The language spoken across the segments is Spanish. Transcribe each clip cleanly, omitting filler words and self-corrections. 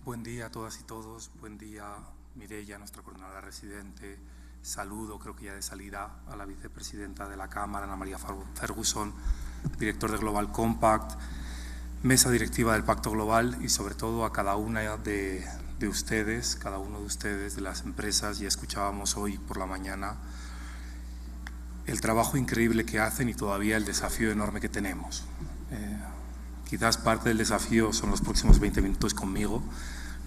Buen día a todas y todos, buen día Mireia, nuestra coordinadora residente. Saludo, creo que ya de salida, a la vicepresidenta de la Cámara, Ana María Ferguson, director de Global Compact, mesa directiva del Pacto Global y sobre todo a cada una de ustedes, cada uno de ustedes, de las empresas. Ya escuchábamos hoy por la mañana el trabajo increíble que hacen y todavía el desafío enorme que tenemos. Quizás parte del desafío son los próximos 20 minutos conmigo.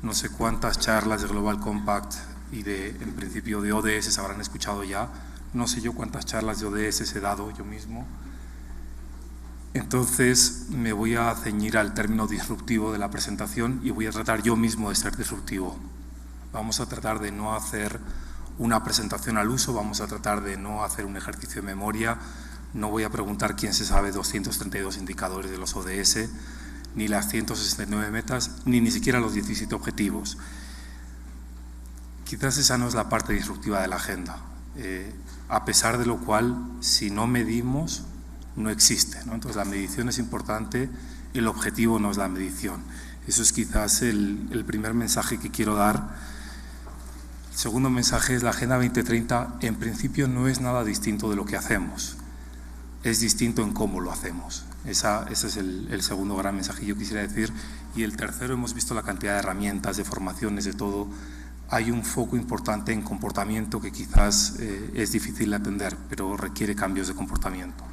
No sé cuántas charlas de Global Compact y en principio de ODS se habrán escuchado ya. No sé yo cuántas charlas de ODS he dado yo mismo. Entonces me voy a ceñir al término disruptivo de la presentación y voy a tratar yo mismo de ser disruptivo. Vamos a tratar de no hacer una presentación al uso, vamos a tratar de no hacer un ejercicio de memoria. No voy a preguntar quién se sabe 232 indicadores de los ODS, ni las 169 metas, ni siquiera los 17 objetivos. Quizás esa no es la parte disruptiva de la agenda, a pesar de lo cual, si no medimos, no existe, ¿no? Entonces la medición es importante, el objetivo no es la medición. Eso es quizás el primer mensaje que quiero dar. El segundo mensaje es la Agenda 2030, en principio no es nada distinto de lo que hacemos. Es distinto en cómo lo hacemos. Ese es el segundo gran mensaje que yo quisiera decir. Y el tercero, hemos visto la cantidad de herramientas, de formaciones, de todo. Hay un foco importante en comportamiento que quizás es difícil de atender, pero requiere cambios de comportamiento.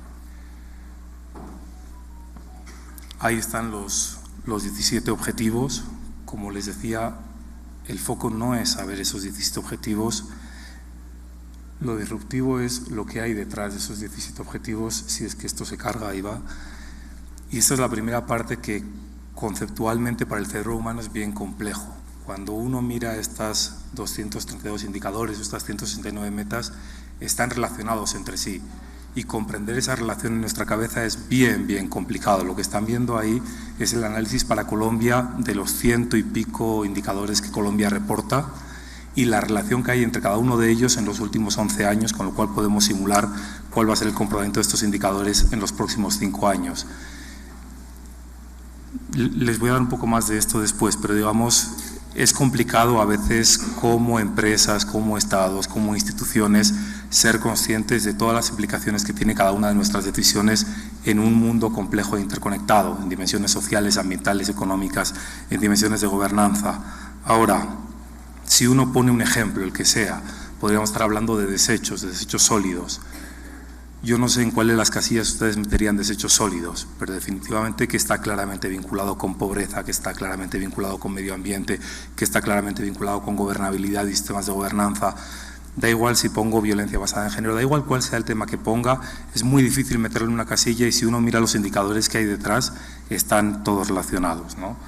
Ahí están los 17 objetivos. Como les decía, el foco no es saber esos 17 objetivos. Lo disruptivo es lo que hay detrás de esos 17 objetivos, si es que esto se carga, ahí va. Y esta es la primera parte que conceptualmente para el cerebro humano es bien complejo. Cuando uno mira estas 232 indicadores, estas 169 metas, están relacionados entre sí. Y comprender esa relación en nuestra cabeza es bien complicado. Lo que están viendo ahí es el análisis para Colombia de los 100 y pico indicadores que Colombia reporta, y la relación que hay entre cada uno de ellos en los últimos 11 años, con lo cual podemos simular cuál va a ser el comportamiento de estos indicadores en los próximos 5 años. Les voy a dar un poco más de esto después, pero digamos, es complicado a veces como empresas, como estados, como instituciones, ser conscientes de todas las implicaciones que tiene cada una de nuestras decisiones en un mundo complejo e interconectado, en dimensiones sociales, ambientales, económicas, en dimensiones de gobernanza. Ahora, si uno pone un ejemplo, el que sea, podríamos estar hablando de desechos sólidos. Yo no sé en cuál de las casillas ustedes meterían desechos sólidos, pero definitivamente que está claramente vinculado con pobreza, que está claramente vinculado con medio ambiente, que está claramente vinculado con gobernabilidad y sistemas de gobernanza. Da igual si pongo violencia basada en género, da igual cuál sea el tema que ponga, es muy difícil meterlo en una casilla y si uno mira los indicadores que hay detrás, están todos relacionados, ¿no?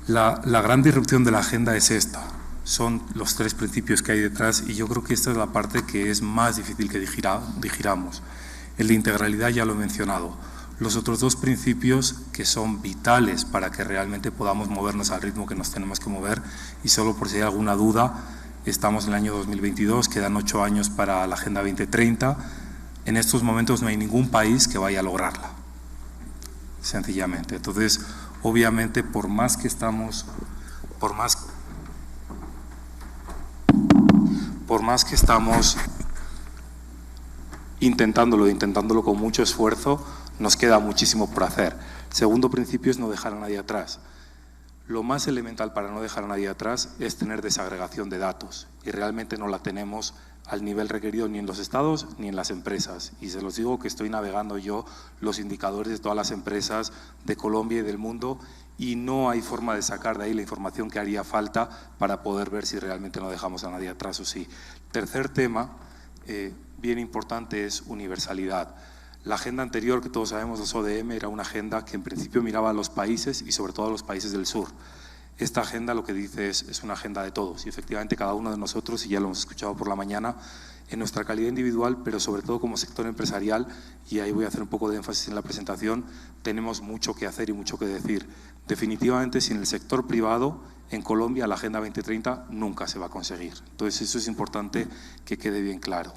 La gran disrupción de la agenda es esta. Son los 3 principios que hay detrás y yo creo que esta es la parte que es más difícil que digiramos. El de integralidad ya lo he mencionado. Los otros 2 principios que son vitales para que realmente podamos movernos al ritmo que nos tenemos que mover, y solo por si hay alguna duda, estamos en el año 2022, quedan 8 años para la Agenda 2030. En estos momentos no hay ningún país que vaya a lograrla, sencillamente. Entonces, obviamente, por más que estamos intentándolo con mucho esfuerzo, nos queda muchísimo por hacer. El segundo principio es no dejar a nadie atrás. Lo más elemental para no dejar a nadie atrás es tener desagregación de datos, y realmente no la tenemos al nivel requerido ni en los estados ni en las empresas. Y se los digo que estoy navegando yo los indicadores de todas las empresas de Colombia y del mundo, y no hay forma de sacar de ahí la información que haría falta para poder ver si realmente no dejamos a nadie atrás o sí. Tercer tema, bien importante, es universalidad. La agenda anterior, que todos sabemos, los ODM, era una agenda que en principio miraba a los países y sobre todo a los países del sur. Esta agenda lo que dice es una agenda de todos, y efectivamente cada uno de nosotros, y ya lo hemos escuchado por la mañana, en nuestra calidad individual, pero sobre todo como sector empresarial, y ahí voy a hacer un poco de énfasis en la presentación, tenemos mucho que hacer y mucho que decir. Definitivamente, sin el sector privado, en Colombia la Agenda 2030 nunca se va a conseguir. Entonces eso es importante que quede bien claro.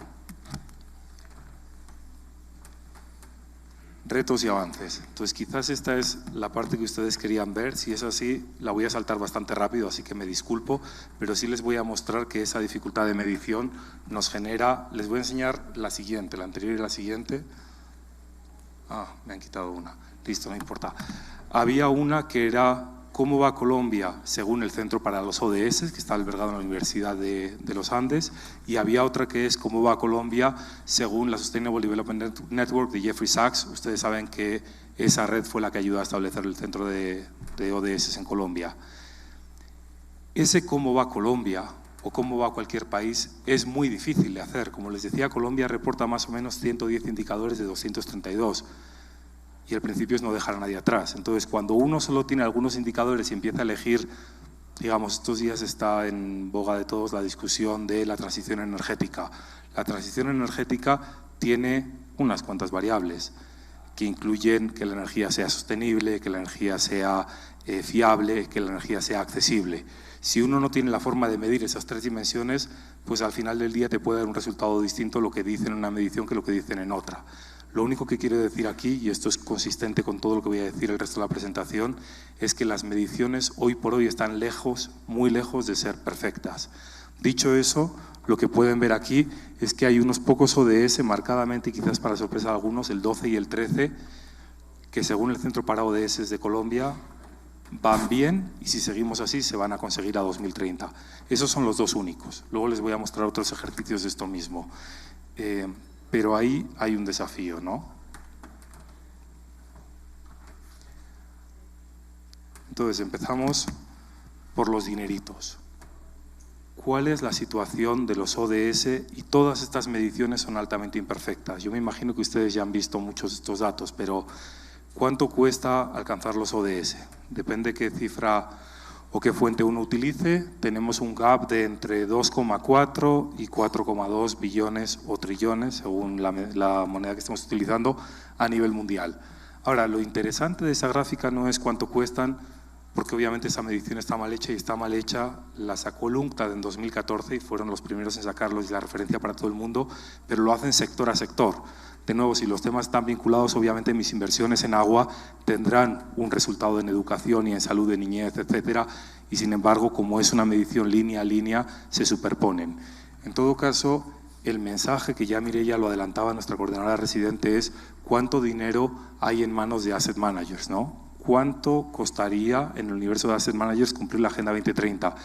Retos y avances. Entonces, quizás esta es la parte que ustedes querían ver. Si es así, la voy a saltar bastante rápido, así que me disculpo, pero sí les voy a mostrar que esa dificultad de medición nos genera… Les voy a enseñar la siguiente, la anterior y la siguiente. Me han quitado una. Listo, no importa. Había una que era cómo va Colombia según el Centro para los ODS, que está albergado en la Universidad de los Andes, y había otra que es cómo va Colombia según la Sustainable Development Network de Jeffrey Sachs. Ustedes saben que esa red fue la que ayudó a establecer el Centro de ODS en Colombia. Ese cómo va Colombia o cómo va cualquier país es muy difícil de hacer. Como les decía, Colombia reporta más o menos 110 indicadores de 232. Y el principio es no dejar a nadie atrás. Entonces, cuando uno solo tiene algunos indicadores y empieza a elegir, digamos, estos días está en boga de todos la discusión de la transición energética. La transición energética tiene unas cuantas variables que incluyen que la energía sea sostenible, que la energía sea fiable, que la energía sea accesible. Si uno no tiene la forma de medir esas tres dimensiones, pues al final del día te puede dar un resultado distinto lo que dicen en una medición que lo que dicen en otra. Lo único que quiero decir aquí, y esto es consistente con todo lo que voy a decir el resto de la presentación, es que las mediciones hoy por hoy están lejos, muy lejos de ser perfectas. Dicho eso, lo que pueden ver aquí es que hay unos pocos ODS, marcadamente y quizás para sorpresa de algunos, el 12 y el 13, que según el Centro para ODS de Colombia van bien y si seguimos así se van a conseguir a 2030. Esos son los dos únicos. Luego les voy a mostrar otros ejercicios de esto mismo. Pero ahí hay un desafío, ¿no? Entonces empezamos por los dineritos. ¿Cuál es la situación de los ODS? Y todas estas mediciones son altamente imperfectas. Yo me imagino que ustedes ya han visto muchos de estos datos, pero ¿cuánto cuesta alcanzar los ODS? Depende qué cifra o qué fuente uno utilice. Tenemos un gap de entre 2,4 y 4,2 billones o trillones, según la moneda que estemos utilizando, a nivel mundial. Ahora, lo interesante de esa gráfica no es cuánto cuestan, porque obviamente esa medición está mal hecha y está mal hecha. La sacó el UNCTAD en 2014 y fueron los primeros en sacarlo y la referencia para todo el mundo, pero lo hacen sector a sector. De nuevo, si los temas están vinculados, obviamente mis inversiones en agua tendrán un resultado en educación y en salud de niñez, etcétera, y sin embargo, como es una medición línea a línea, se superponen. En todo caso, el mensaje que ya Mireia lo adelantaba nuestra coordinadora residente es cuánto dinero hay en manos de asset managers, ¿no? ¿Cuánto costaría en el universo de asset managers cumplir la Agenda 2030?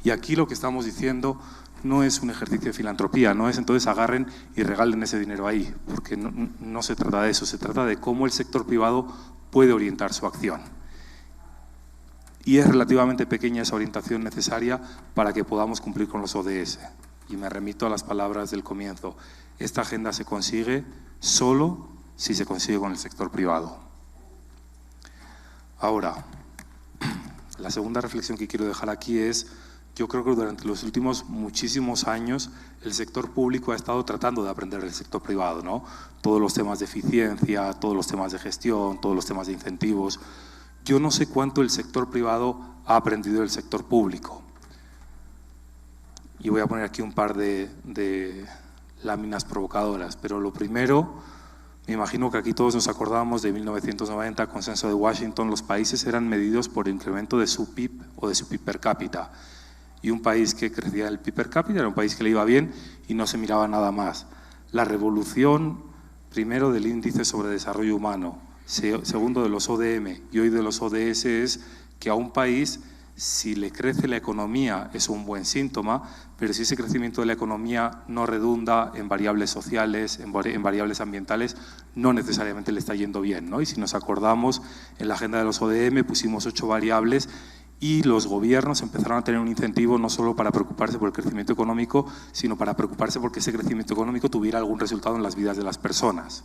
Y aquí lo que estamos diciendo no es un ejercicio de filantropía, no es entonces agarren y regalen ese dinero ahí, porque no se trata de eso, se trata de cómo el sector privado puede orientar su acción. Y es relativamente pequeña esa orientación necesaria para que podamos cumplir con los ODS. Y me remito a las palabras del comienzo. Esta agenda se consigue solo si se consigue con el sector privado. Ahora, la segunda reflexión que quiero dejar aquí es, yo creo que durante los últimos muchísimos años el sector público ha estado tratando de aprender del sector privado, ¿no? Todos los temas de eficiencia, todos los temas de gestión, todos los temas de incentivos. Yo no sé cuánto el sector privado ha aprendido del sector público. Y voy a poner aquí un par de láminas provocadoras, pero lo primero, me imagino que aquí todos nos acordamos de 1990, consenso de Washington, los países eran medidos por incremento de su PIB o de su PIB per cápita. Y un país que crecía el PIB per cápita era un país que le iba bien y no se miraba nada más. La revolución, primero, del índice sobre desarrollo humano, segundo de los ODM y hoy de los ODS, es que a un país, si le crece la economía, es un buen síntoma, pero si ese crecimiento de la economía no redunda en variables sociales, en variables ambientales, no necesariamente le está yendo bien, ¿no? Y si nos acordamos, en la agenda de los ODM pusimos 8 variables y los gobiernos empezaron a tener un incentivo no solo para preocuparse por el crecimiento económico, sino para preocuparse porque ese crecimiento económico tuviera algún resultado en las vidas de las personas.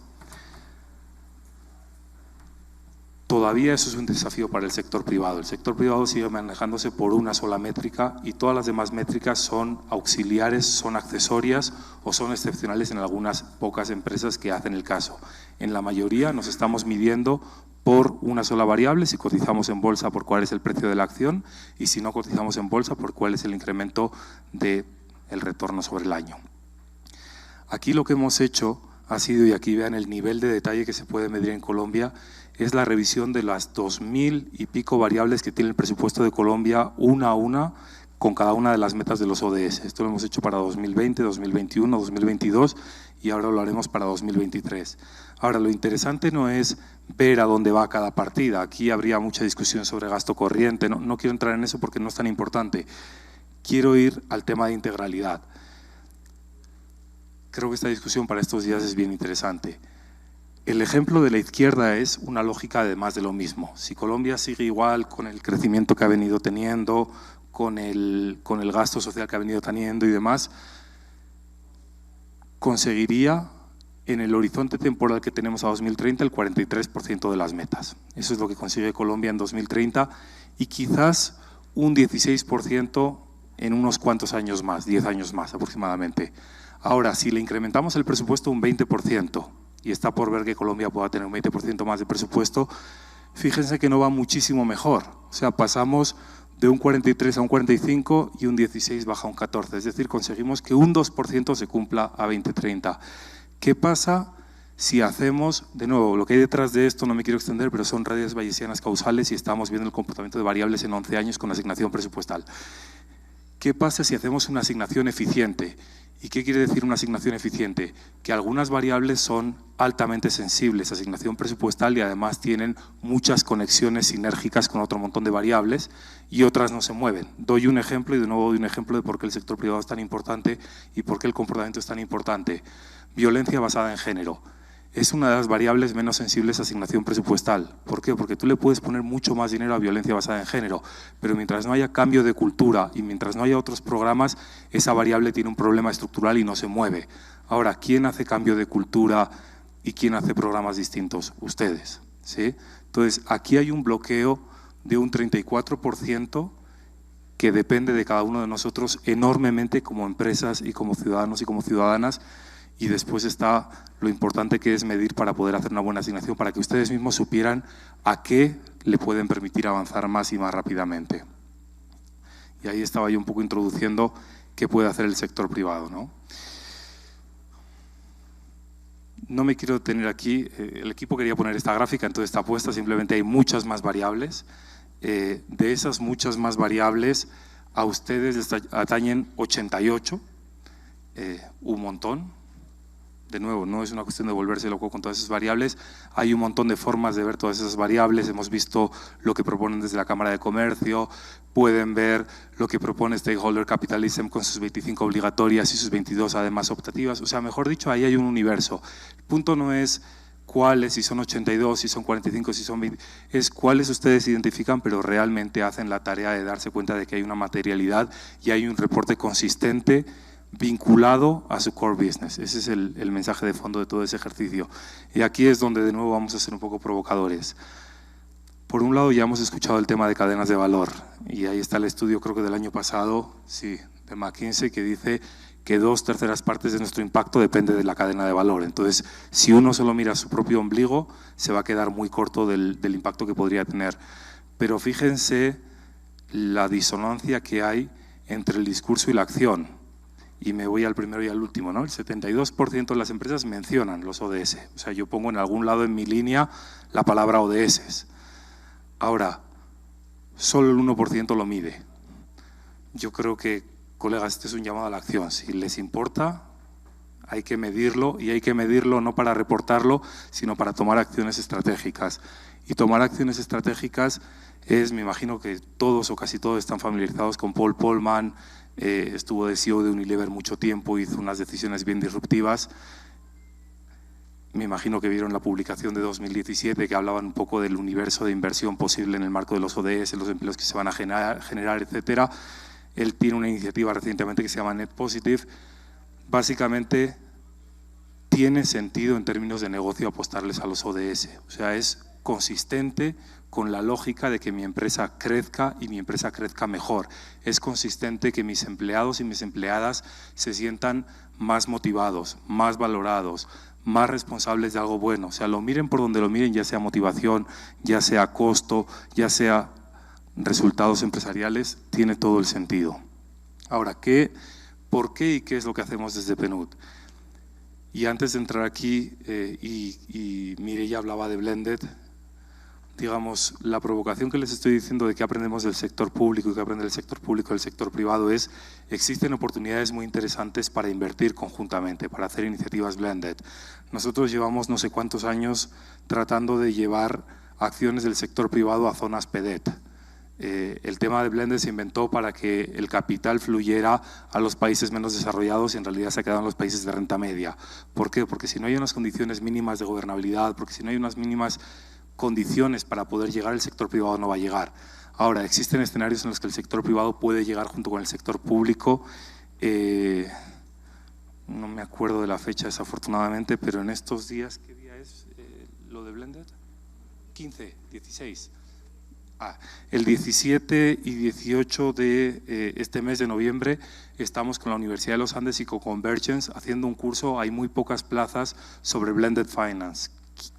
Todavía eso es un desafío para el sector privado. El sector privado sigue manejándose por una sola métrica y todas las demás métricas son auxiliares, son accesorias o son excepcionales en algunas pocas empresas que hacen el caso. En la mayoría nos estamos midiendo por una sola variable, si cotizamos en bolsa por cuál es el precio de la acción y si no cotizamos en bolsa por cuál es el incremento del retorno sobre el año. Aquí lo que hemos hecho ha sido, y aquí vean el nivel de detalle que se puede medir en Colombia, es la revisión de las 2000 y pico variables que tiene el presupuesto de Colombia una a una con cada una de las metas de los ODS. Esto lo hemos hecho para 2020, 2021, 2022 y ahora lo haremos para 2023. Ahora, lo interesante no es ver a dónde va cada partida. Aquí habría mucha discusión sobre gasto corriente. No quiero entrar en eso porque no es tan importante. Quiero ir al tema de integralidad. Creo que esta discusión para estos días es bien interesante. El ejemplo de la izquierda es una lógica de más de lo mismo. Si Colombia sigue igual con el crecimiento que ha venido teniendo, con el gasto social que ha venido teniendo y demás, conseguiría en el horizonte temporal que tenemos a 2030 el 43% de las metas. Eso es lo que consigue Colombia en 2030 y quizás un 16% en unos cuantos años más, 10 años más aproximadamente. Ahora, si le incrementamos el presupuesto un 20%, y está por ver que Colombia pueda tener un 20% más de presupuesto, fíjense que no va muchísimo mejor. O sea, pasamos de un 43 a un 45 y un 16 baja a un 14. Es decir, conseguimos que un 2% se cumpla a 2030. ¿Qué pasa si hacemos, de nuevo, lo que hay detrás de esto, no me quiero extender, pero son redes bayesianas causales y estamos viendo el comportamiento de variables en 11 años con asignación presupuestal? ¿Qué pasa si hacemos una asignación eficiente? ¿Y qué quiere decir una asignación eficiente? Que algunas variables son altamente sensibles a asignación presupuestal y además tienen muchas conexiones sinérgicas con otro montón de variables y otras no se mueven. Doy un ejemplo y de nuevo doy un ejemplo de por qué el sector privado es tan importante y por qué el comportamiento es tan importante. Violencia basada en género. Es una de las variables menos sensibles a asignación presupuestal. ¿Por qué? Porque tú le puedes poner mucho más dinero a violencia basada en género, pero mientras no haya cambio de cultura y mientras no haya otros programas, esa variable tiene un problema estructural y no se mueve. Ahora, ¿quién hace cambio de cultura y quién hace programas distintos? Ustedes, ¿sí? Entonces, aquí hay un bloqueo de un 34% que depende de cada uno de nosotros enormemente como empresas y como ciudadanos y como ciudadanas. Y después está lo importante que es medir para poder hacer una buena asignación, para que ustedes mismos supieran a qué le pueden permitir avanzar más y más rápidamente. Y ahí estaba yo un poco introduciendo qué puede hacer el sector privado, ¿no? No me quiero detener aquí, el equipo quería poner esta gráfica, entonces está puesta, simplemente hay muchas más variables. De esas muchas más variables, a ustedes les atañen 88, un montón. De nuevo, no es una cuestión de volverse loco con todas esas variables, hay un montón de formas de ver todas esas variables, hemos visto lo que proponen desde la Cámara de Comercio, pueden ver lo que propone Stakeholder Capitalism con sus 25 obligatorias y sus 22 además optativas, o sea, mejor dicho, ahí hay un universo. El punto no es cuáles, si son 82, si son 45, si son 20, es cuáles ustedes identifican, pero realmente hacen la tarea de darse cuenta de que hay una materialidad y hay un reporte consistente vinculado a su core business. Ese es el mensaje de fondo de todo ese ejercicio. Y aquí es donde de nuevo vamos a ser un poco provocadores. Por un lado ya hemos escuchado el tema de cadenas de valor y ahí está el estudio, creo que del año pasado, sí, de McKinsey, que dice que 2/3 partes de nuestro impacto depende de la cadena de valor. Entonces, si uno solo mira su propio ombligo, se va a quedar muy corto del impacto que podría tener. Pero fíjense la disonancia que hay entre el discurso y la acción. Y me voy al primero y al último, ¿no? El 72% de las empresas mencionan los ODS. O sea, yo pongo en algún lado en mi línea la palabra ODS. Ahora, solo el 1% lo mide. Yo creo que, colegas, este es un llamado a la acción. Si les importa, hay que medirlo y hay que medirlo no para reportarlo, sino para tomar acciones estratégicas. Y tomar acciones estratégicas es, me imagino que todos o casi todos están familiarizados con Paul Polman, estuvo de CEO de Unilever mucho tiempo, hizo unas decisiones bien disruptivas. Me imagino que vieron la publicación de 2017 que hablaban un poco del universo de inversión posible en el marco de los ODS, los empleos que se van a generar, etcétera. Él tiene una iniciativa recientemente que se llama Net Positive. Básicamente tiene sentido en términos de negocio apostarles a los ODS. O sea, es consistente con la lógica de que mi empresa crezca y mi empresa crezca mejor. Es consistente que mis empleados y mis empleadas se sientan más motivados, más valorados, más responsables de algo bueno. O sea, lo miren por donde lo miren, ya sea motivación, ya sea costo, ya sea resultados empresariales, tiene todo el sentido. Ahora, ¿por qué y qué es lo que hacemos desde PNUD? Y antes de entrar aquí, y Mireia hablaba de Blended, digamos, la provocación que les estoy diciendo de que aprendemos del sector público y que aprende el sector público del sector privado es, existen oportunidades muy interesantes para invertir conjuntamente, para hacer iniciativas blended. Nosotros llevamos no sé cuántos años tratando de llevar acciones del sector privado a zonas PEDET. El tema de blended se inventó para que el capital fluyera a los países menos desarrollados y en realidad se ha quedado en los países de renta media. ¿Por qué? Porque si no hay unas condiciones mínimas de gobernabilidad, porque si no hay unas mínimas condiciones para poder llegar, el sector privado no va a llegar. Ahora, existen escenarios en los que el sector privado puede llegar junto con el sector público. No me acuerdo de la fecha desafortunadamente, pero en estos días, ¿qué día es lo de Blended? 15, 16. El 17 y 18 de este mes de noviembre estamos con la Universidad de los Andes y con Convergence haciendo un curso, hay muy pocas plazas, sobre Blended Finance.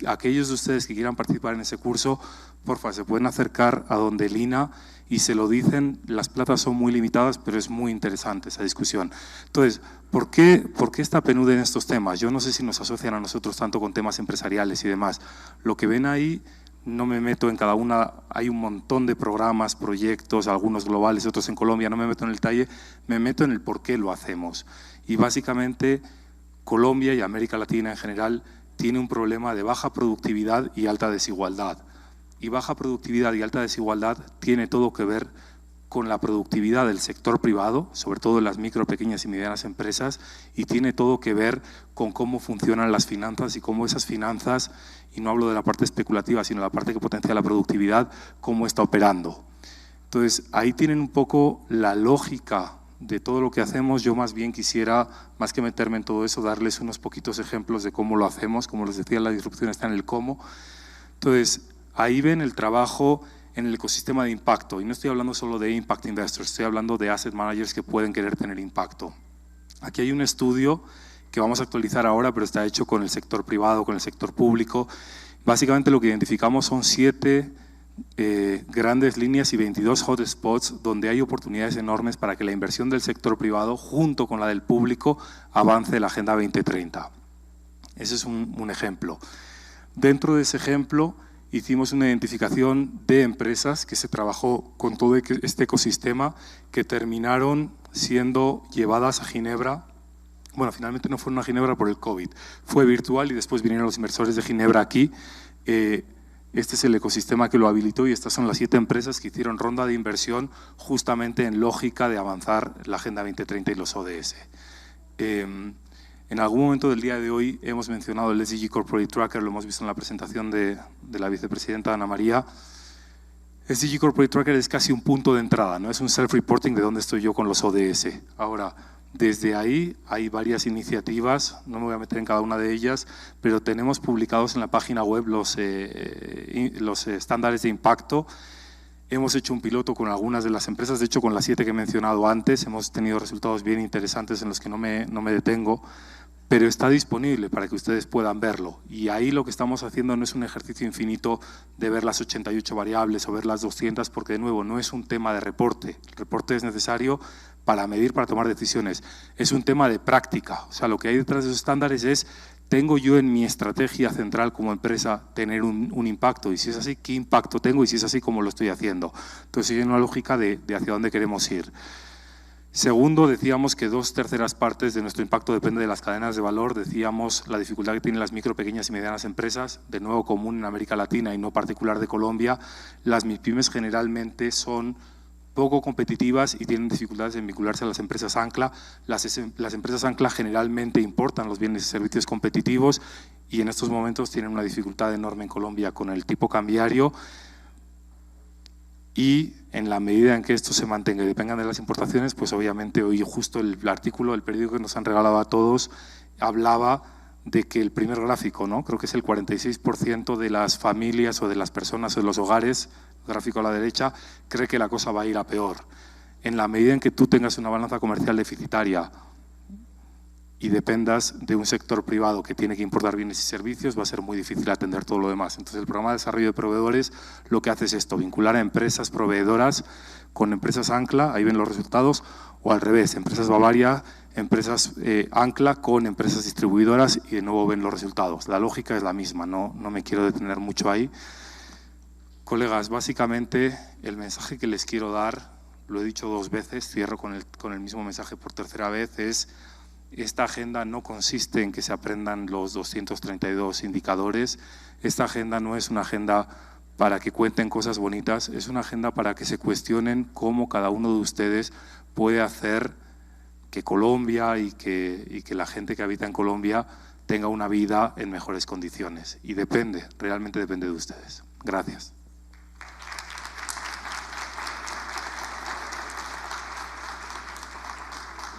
Aquellos de ustedes que quieran participar en ese curso, porfa, se pueden acercar a donde Lina y se lo dicen, las plazas son muy limitadas, pero es muy interesante esa discusión. Entonces, ¿por qué esta penuda en estos temas? Yo no sé si nos asocian a nosotros tanto con temas empresariales y demás. Lo que ven ahí, no me meto en cada una, hay un montón de programas, proyectos, algunos globales, otros en Colombia, no me meto en el detalle, me meto en el por qué lo hacemos. Y básicamente, Colombia y América Latina en general tiene un problema de baja productividad y alta desigualdad. Y baja productividad y alta desigualdad tiene todo que ver con la productividad del sector privado, sobre todo en las micro, pequeñas y medianas empresas, y tiene todo que ver con cómo funcionan las finanzas y cómo esas finanzas, y no hablo de la parte especulativa, sino la parte que potencia la productividad, cómo está operando. Entonces, ahí tienen un poco la lógica de todo lo que hacemos. Yo más bien quisiera, más que meterme en todo eso, darles unos poquitos ejemplos de cómo lo hacemos. Como les decía, la disrupción está en el cómo. Entonces, ahí ven el trabajo en el ecosistema de impacto. Y no estoy hablando solo de impact investors, estoy hablando de asset managers que pueden querer tener impacto. Aquí hay un estudio que vamos a actualizar ahora, pero está hecho con el sector privado, con el sector público. Básicamente lo que identificamos son 7 grandes líneas y 22 hotspots donde hay oportunidades enormes para que la inversión del sector privado junto con la del público avance la Agenda 2030. Ese es un ejemplo. Dentro de ese ejemplo hicimos una identificación de empresas que se trabajó con todo este ecosistema que terminaron siendo llevadas a Ginebra. Bueno, finalmente no fueron a Ginebra por el COVID, fue virtual y después vinieron los inversores de Ginebra aquí. Este es el ecosistema que lo habilitó y estas son las 7 empresas que hicieron ronda de inversión justamente en lógica de avanzar la Agenda 2030 y los ODS. En algún momento del día de hoy hemos mencionado el SDG Corporate Tracker, lo hemos visto en la presentación de la vicepresidenta Ana María. SDG Corporate Tracker es casi un punto de entrada, no es un self-reporting de dónde estoy yo con los ODS. Ahora, desde ahí hay varias iniciativas, no me voy a meter en cada una de ellas, pero tenemos publicados en la página web los estándares de impacto. Hemos hecho un piloto con algunas de las empresas, de hecho con las 7 que he mencionado antes, hemos tenido resultados bien interesantes en los que no me detengo, pero está disponible para que ustedes puedan verlo. Y ahí lo que estamos haciendo no es un ejercicio infinito de ver las 88 variables o ver las 200, porque de nuevo no es un tema de reporte. El reporte es necesario para medir, para tomar decisiones. Es un tema de práctica. O sea, lo que hay detrás de esos estándares es, ¿tengo yo en mi estrategia central como empresa tener un impacto? Y si es así, ¿qué impacto tengo? Y si es así, ¿cómo lo estoy haciendo? Entonces, hay una lógica de hacia dónde queremos ir. Segundo, decíamos que 2/3 partes de nuestro impacto depende de las cadenas de valor. Decíamos la dificultad que tienen las micro, pequeñas y medianas empresas, de nuevo común en América Latina y no particular de Colombia. Las MIPYMES generalmente son poco competitivas y tienen dificultades en vincularse a las empresas ancla. Las empresas ancla generalmente importan los bienes y servicios competitivos y en estos momentos tienen una dificultad enorme en Colombia con el tipo cambiario. Y en la medida en que esto se mantenga y dependan de las importaciones, pues obviamente hoy justo el artículo del periódico que nos han regalado a todos hablaba de que el primer gráfico, ¿no? Creo que es el 46% de las familias o de las personas o de los hogares, gráfico a la derecha, cree que la cosa va a ir a peor. En la medida en que tú tengas una balanza comercial deficitaria y dependas de un sector privado que tiene que importar bienes y servicios, va a ser muy difícil atender todo lo demás. Entonces, el programa de desarrollo de proveedores lo que hace es esto, vincular a empresas proveedoras con empresas ancla, ahí ven los resultados, o al revés, empresas Bavaria empresas ancla con empresas distribuidoras y de nuevo ven los resultados. La lógica es la misma, no me quiero detener mucho ahí. Colegas, básicamente el mensaje que les quiero dar, lo he dicho 2 veces, cierro con el mismo mensaje por 3.ª vez, es: esta agenda no consiste en que se aprendan los 232 indicadores, esta agenda no es una agenda para que cuenten cosas bonitas, es una agenda para que se cuestionen cómo cada uno de ustedes puede hacer que Colombia y que la gente que habita en Colombia tenga una vida en mejores condiciones. Y depende, realmente depende de ustedes. Gracias.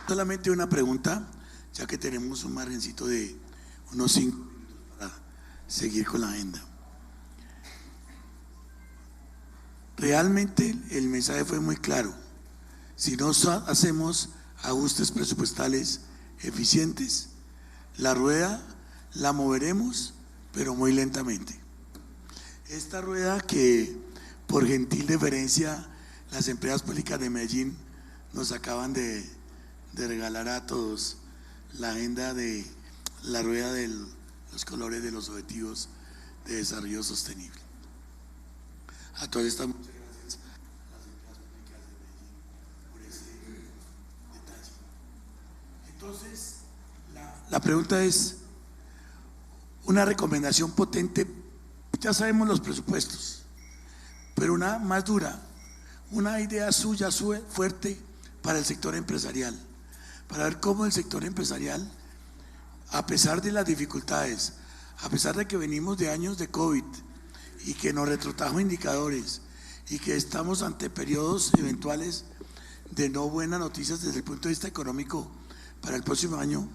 Solamente una pregunta, ya que tenemos un margencito de unos 5 minutos para seguir con la agenda. Realmente el mensaje fue muy claro. Si no hacemos ajustes presupuestales eficientes, la rueda la moveremos, pero muy lentamente. Esta rueda que, por gentil deferencia, las empresas públicas de Medellín nos acaban de regalar a todos, la agenda de la rueda de los colores de los objetivos de desarrollo sostenible. A todas estas, muchas gracias a las empresas públicas de Medellín por ese detalle. Entonces, la pregunta es una recomendación potente. Ya sabemos los presupuestos, pero una más dura, una idea suya fuerte para el sector empresarial, para ver cómo el sector empresarial, a pesar de las dificultades, a pesar de que venimos de años de COVID y que nos retrotrajo indicadores y que estamos ante periodos eventuales de no buenas noticias desde el punto de vista económico para el próximo año,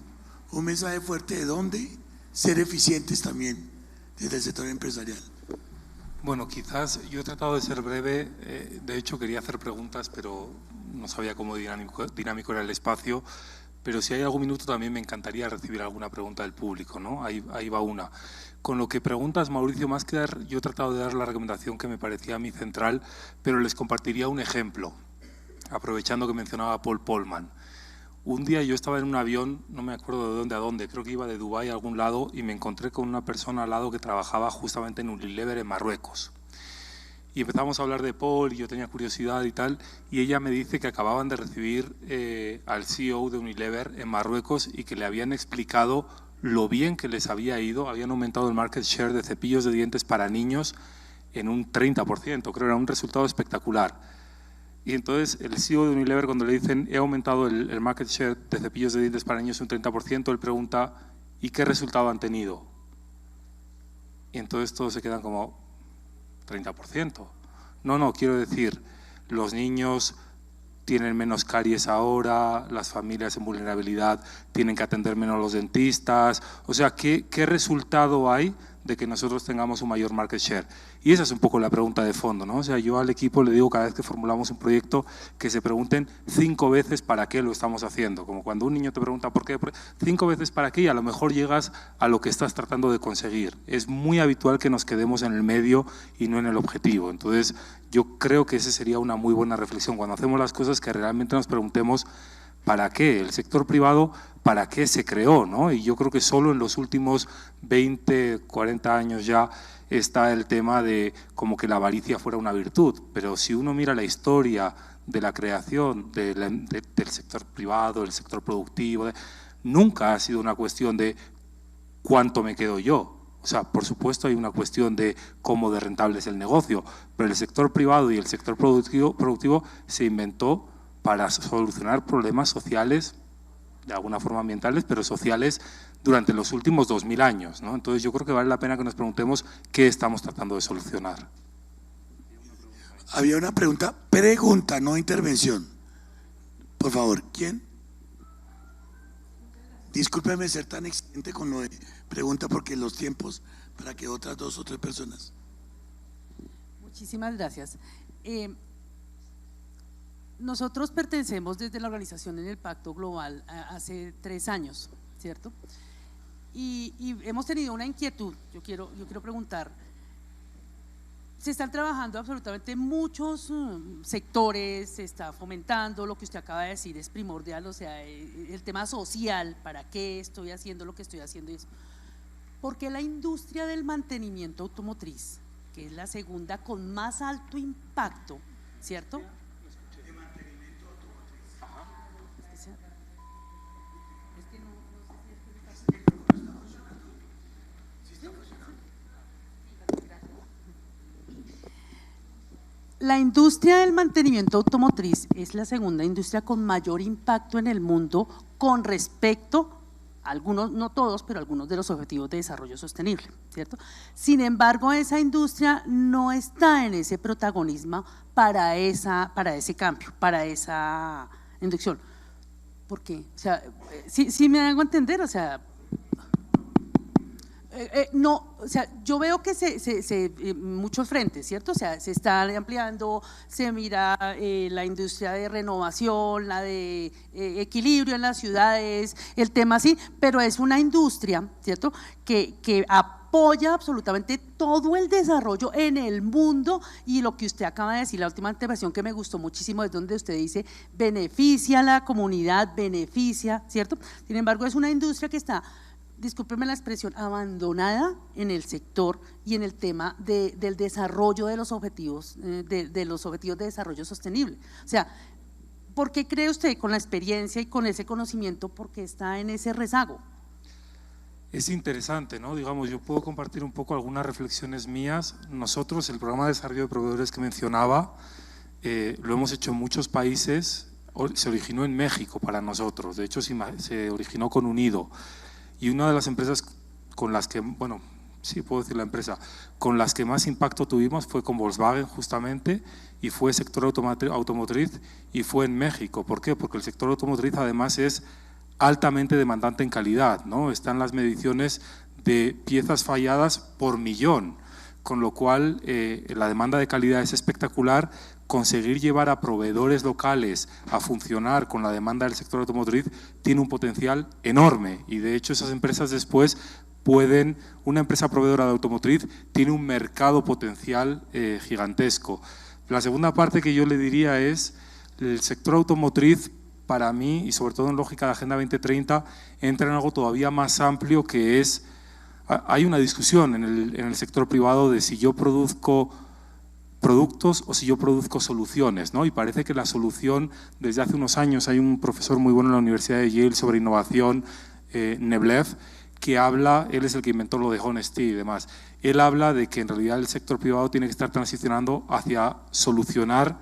un mensaje fuerte de dónde ser eficientes también desde el sector empresarial. Bueno, quizás yo he tratado de ser breve, de hecho quería hacer preguntas, pero no sabía cómo dinámico era el espacio, pero si hay algún minuto también me encantaría recibir alguna pregunta del público, ¿no? Ahí va una. Con lo que preguntas, Mauricio, más que dar, yo he tratado de dar la recomendación que me parecía a mí central, pero les compartiría un ejemplo, aprovechando que mencionaba a Paul Polman. Un día yo estaba en un avión, no me acuerdo de dónde a dónde, creo que iba de Dubái a algún lado, y me encontré con una persona al lado que trabajaba justamente en Unilever en Marruecos. Y empezamos a hablar de Paul, y yo tenía curiosidad y tal, y ella me dice que acababan de recibir al CEO de Unilever en Marruecos y que le habían explicado lo bien que les había ido, habían aumentado el market share de cepillos de dientes para niños en un 30%, creo que era un resultado espectacular. Y entonces el CEO de Unilever, cuando le dicen he aumentado el market share de cepillos de dientes para niños un 30%, él pregunta ¿y qué resultado han tenido? Y entonces todos se quedan como 30%. No, quiero decir, los niños tienen menos caries ahora, las familias en vulnerabilidad tienen que atender menos a los dentistas. O sea, ¿qué resultado hay de que nosotros tengamos un mayor market share? Y esa es un poco la pregunta de fondo, ¿no? O sea, yo al equipo le digo cada vez que formulamos un proyecto que se pregunten 5 veces para qué lo estamos haciendo. Como cuando un niño te pregunta por qué, 5 veces para qué y a lo mejor llegas a lo que estás tratando de conseguir. Es muy habitual que nos quedemos en el medio y no en el objetivo. Entonces, yo creo que esa sería una muy buena reflexión. Cuando hacemos las cosas, que realmente nos preguntemos ¿para qué? El sector privado, ¿para qué se creó? ¿No? Y yo creo que solo en los últimos 20, 40 años ya está el tema de como que la avaricia fuera una virtud. Pero si uno mira la historia de la creación del sector privado, del sector productivo, nunca ha sido una cuestión de cuánto me quedo yo. O sea, por supuesto hay una cuestión de cómo de rentable es el negocio, pero el sector privado y el sector productivo se inventó para solucionar problemas sociales, de alguna forma ambientales, pero sociales durante los últimos 2000 años, ¿no? Entonces yo creo que vale la pena que nos preguntemos qué estamos tratando de solucionar. Había una pregunta, no intervención. Por favor, ¿quién? Discúlpeme ser tan exigente con lo de pregunta porque los tiempos para que otras 2 o 3 personas. Muchísimas gracias. Nosotros pertenecemos desde la organización en el Pacto Global hace 3 años, ¿cierto? Y hemos tenido una inquietud. Yo quiero preguntar, Se están trabajando absolutamente muchos sectores, se está fomentando, lo que usted acaba de decir es primordial, o sea, el tema social, ¿para qué estoy haciendo lo que estoy haciendo? Eso. Porque la industria del mantenimiento automotriz, que es la segunda con más alto impacto, ¿cierto? De mantenimiento automotriz. Ajá. Es que no sé si ¿Está funcionando? Sí está funcionando. La industria del mantenimiento automotriz es la segunda industria con mayor impacto en el mundo con respecto a algunos, no todos, pero algunos de los objetivos de desarrollo sostenible, ¿cierto? Sin embargo, esa industria no está en ese protagonismo para ese cambio, para esa inducción. ¿Por qué? O sea, sí me hago entender, o sea… no, o sea, yo veo que muchos frentes, ¿cierto? O sea, se está ampliando, se mira la industria de renovación, la de equilibrio en las ciudades, el tema así, pero es una industria, ¿cierto? Que apoya absolutamente todo el desarrollo en el mundo y lo que usted acaba de decir, la última intervención que me gustó muchísimo es donde usted dice beneficia a la comunidad, beneficia, ¿cierto? Sin embargo, es una industria que está… discúlpeme la expresión, abandonada en el sector y en el tema del desarrollo de los objetivos, de los objetivos de desarrollo sostenible. O sea, ¿por qué cree usted con la experiencia y con ese conocimiento, por qué está en ese rezago? Es interesante, ¿no? Digamos, yo puedo compartir un poco algunas reflexiones mías. Nosotros, el programa de desarrollo de proveedores que mencionaba, lo hemos hecho en muchos países, se originó en México para nosotros, de hecho se originó con Unido. Y una de las empresas con las que, bueno, sí puedo decir la empresa, con las que más impacto tuvimos fue con Volkswagen justamente, y fue sector automotriz y fue en México. ¿Por qué? Porque el sector automotriz además es altamente demandante en calidad, ¿no? Están las mediciones de piezas falladas por millón, con lo cual la demanda de calidad es espectacular. Conseguir llevar a proveedores locales a funcionar con la demanda del sector automotriz tiene un potencial enorme y de hecho esas empresas después pueden, una empresa proveedora de automotriz tiene un mercado potencial gigantesco. La segunda parte que yo le diría es el sector automotriz para mí y sobre todo en lógica de Agenda 2030 entra en algo todavía más amplio que es, hay una discusión en el sector privado de si yo produzco productos o si yo produzco soluciones, ¿no? Y parece que la solución, desde hace unos años hay un profesor muy bueno en la Universidad de Yale sobre innovación, Neblev, que habla, él es el que inventó lo de Honesty y demás, él habla de que en realidad el sector privado tiene que estar transicionando hacia soluciones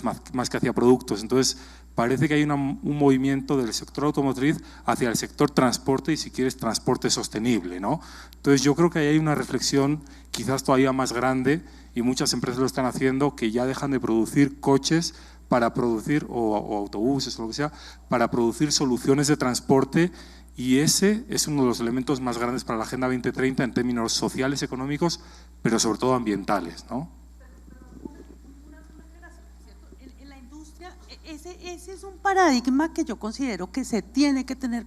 más que hacia productos. Entonces parece que hay un movimiento del sector automotriz hacia el sector transporte y si quieres transporte sostenible, ¿no? Entonces yo creo que ahí hay una reflexión quizás todavía más grande y muchas empresas lo están haciendo, que ya dejan de producir coches para producir, o autobuses o lo que sea, para producir soluciones de transporte, y ese es uno de los elementos más grandes para la Agenda 2030 en términos sociales, económicos, pero sobre todo ambientales, ¿no? Ese es un paradigma que yo considero que se tiene que tener,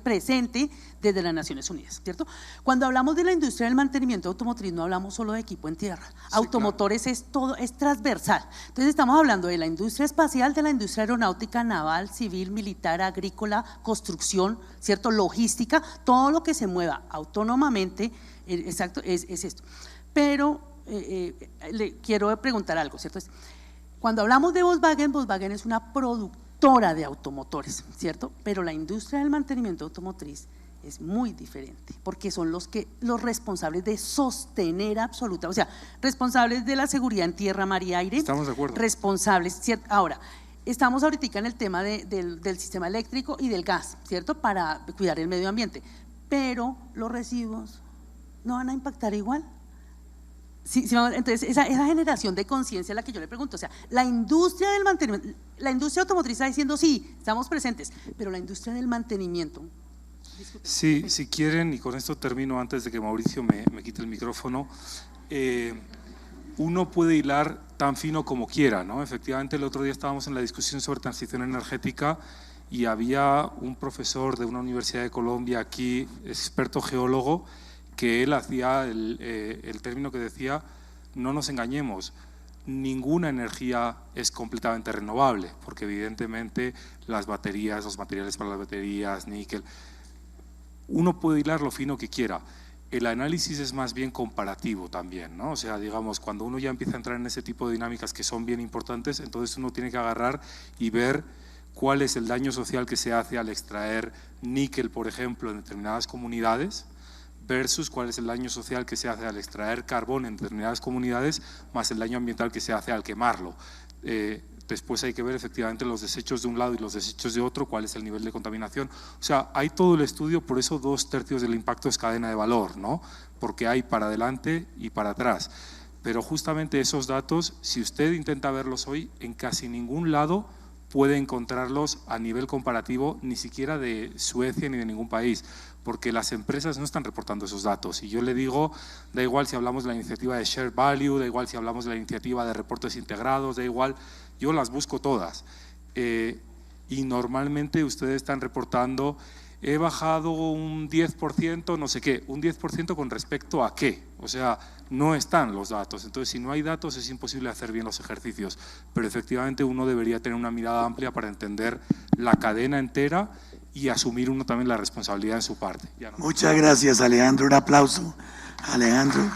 presente desde las Naciones Unidas, ¿cierto? Cuando hablamos de la industria del mantenimiento automotriz no hablamos solo de equipo en tierra, sí, automotores claro. Es todo, es transversal. Entonces estamos hablando de la industria espacial, de la industria aeronáutica, naval, civil, militar, agrícola, construcción, ¿cierto? Logística, todo lo que se mueva autónomamente, exacto, es esto. Pero le quiero preguntar algo, ¿cierto? Cuando hablamos de Volkswagen, Volkswagen es una productora de automotores, ¿cierto? Pero la industria del mantenimiento automotriz es muy diferente, porque son los responsables de sostener absoluta, o sea, responsables de la seguridad en tierra, mar y aire. Estamos de acuerdo. Responsables, ¿cierto? Ahora, estamos ahorita en el tema del sistema eléctrico y del gas, ¿cierto? Para cuidar el medio ambiente, pero los residuos no van a impactar igual. Sí, entonces esa generación de conciencia es la que yo le pregunto, o sea, la industria del mantenimiento, la industria automotriz está diciendo sí, estamos presentes, pero la industria del mantenimiento… Disculpe. Sí, si quieren, y con esto termino antes de que Mauricio me quite el micrófono, uno puede hilar tan fino como quiera, ¿no? Efectivamente, el otro día estábamos en la discusión sobre transición energética y había un profesor de una universidad de Colombia aquí, experto geólogo, que él hacía el término que decía, no nos engañemos, ninguna energía es completamente renovable, porque evidentemente las baterías, los materiales para las baterías, níquel, uno puede hilar lo fino que quiera. El análisis es más bien comparativo también, ¿no? O sea, digamos, cuando uno ya empieza a entrar en ese tipo de dinámicas que son bien importantes, entonces uno tiene que agarrar y ver cuál es el daño social que se hace al extraer níquel, por ejemplo, en determinadas comunidades, versus cuál es el daño social que se hace al extraer carbón en determinadas comunidades, más el daño ambiental que se hace al quemarlo. Después hay que ver efectivamente los desechos de un lado y los desechos de otro, cuál es el nivel de contaminación. O sea, hay todo el estudio, por eso 2/3 del impacto es cadena de valor, ¿no? Porque hay para adelante y para atrás. Pero justamente esos datos, si usted intenta verlos hoy, en casi ningún lado puede encontrarlos a nivel comparativo, ni siquiera de Suecia ni de ningún país, porque las empresas no están reportando esos datos. Y yo le digo, da igual si hablamos de la iniciativa de Shared Value, da igual si hablamos de la iniciativa de reportes integrados, da igual, yo las busco todas. Y normalmente ustedes están reportando, he bajado un 10%, no sé qué, un 10% con respecto a qué, o sea, no están los datos. Entonces, si no hay datos es imposible hacer bien los ejercicios, pero efectivamente uno debería tener una mirada amplia para entender la cadena entera y asumir uno también la responsabilidad en su parte. Muchas gracias, Alejandro, un aplauso, Alejandro.